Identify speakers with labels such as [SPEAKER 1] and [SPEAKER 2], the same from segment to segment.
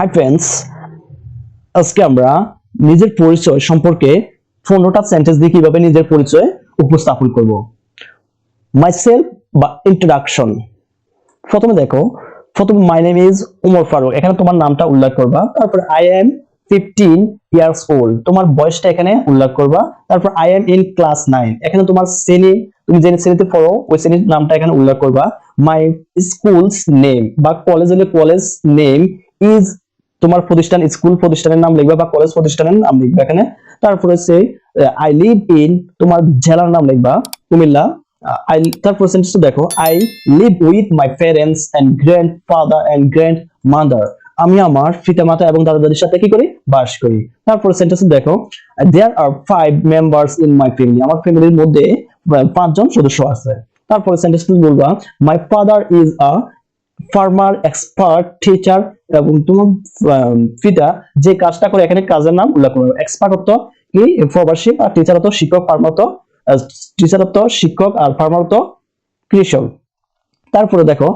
[SPEAKER 1] Hi friends, আজকে আমরা নিজের পরিচয় সম্পর্কে 15টা সেন্টেন্স দিয়ে কিভাবে নিজের পরিচয় উপস্থাপন করব। মাইসেলফ বা ইন্ট্রোডাকশন। প্রথমে my name is Umar Farooq, এখানে তোমার নামটা উল্লেখ করবা। তারপর আই এম 15 ইয়ার্স ওল্ড, তোমার বয়সটা এখানে উল্লেখ করবা। তারপর আই এম ইন ক্লাস 9, এখানে তোমার শ্রেণী, তুমি যে শ্রেণীতে পড়ো ওই শ্রেণীর নামটা এখানে উল্লেখ করবা। মাই স্কুলস নেম বা কলেজ হলে কলেজ নেম ইজ, তোমার প্রতিষ্ঠান স্কুল প্রতিষ্ঠানের নাম লিখবা বা কলেজ প্রতিষ্ঠানের নাম লিখবা এখানে। তারপর হচ্ছে আই লিভ ইন, তোমার জেলার নাম লিখবা কুমিল্লা। তারপর সেন্টেন্সটা দেখো, I live with my parents and grandfather and grandmother, আমি আমার পিতামাতা এবং দাদা দাদির সাথে কি করি, বাস করি। তারপর সেন্টেন্স দেখো, দেয়ার আর 5 মেম্বার্স ইন মাই ফ্যামিলি, আমার ফ্যামিলির মধ্যে 5 জন সদস্য আছে। তারপরে সেন্টেন্সটা বলবা, my father is a farmer, expert, teacher, এবং তোমার পিতা যে কাজটা করে এখানে কাজের নাম উল্লেখ করবে। এক্সপার্ট অর্থ কি প্রবাসী, আর টিচার অর্থ শিক্ষক, ফার্মার অর্থ টিচার অর্থ শিক্ষক, আর ফার্মার অর্থ কৃষক। তারপরে দেখো,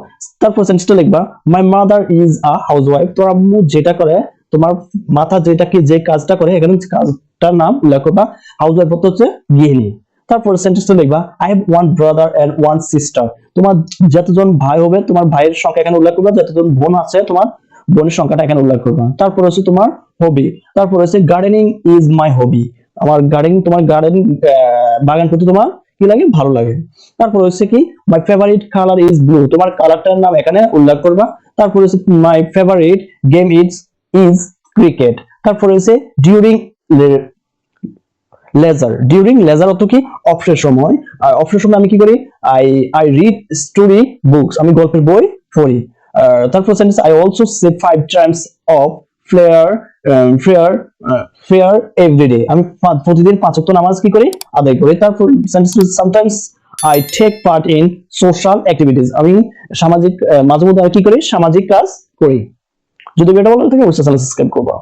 [SPEAKER 1] তারপর সেন্টেন্সটা লিখবা, my mother is a housewife, তোর আম্মু যেটা করে, তোমার মাথা যেটা কি যে কাজটা করে এখানে কাজটার নাম উল্লেখ করবা। হাউসওয়াইফ অর্থ হচ্ছে গৃহিণী। তারপর সেন্টেন্সটা লিখবা, I have one brother and one sister, তোমার যতজন ভাই হবে তোমার ভাইয়ের সংখ্যা এখানে উল্লেখ করবা, যতজন বোন আছে তোমার বোনের সংখ্যাটা এখানে উল্লেখ করবা। তারপর হচ্ছে তোমার হবি, তারপর হচ্ছে গার্ডেনিং ইজ মাই হবি, আমার গার্ডেনিং, তোমার গার্ডেন বাগান করতে তোমার কি লাগে, ভালো লাগে। তারপর হচ্ছে কি, my favourite colour is blue, তোমার কালারটার নাম এখানে উল্লেখ করবা। তারপর হচ্ছে my favourite game is cricket. তারপর হচ্ছে ডিউরিং লেজার অর্থ কি, অবসর সময়। আর অবসর সময় আমি কি করি, আই রিড স্টোরি বুকস, আমি গল্পের বই পড়ি। তারপর সেন্টেন্স, I also say 5 times of prayer everyday, আমি প্রতিদিন 5 ওয়াক্ত নামাজ কি করি, আদায় করি। তারপর সেন্টেন্স, sometimes I take part in social activities, আমি সামাজিক মাঝে মধ্যে কি করি, সামাজিক কাজ করি। যদি ভিডিওটা ভালো লাগে থাকে অবশ্যই চ্যানেল সাবস্ক্রাইব করবা।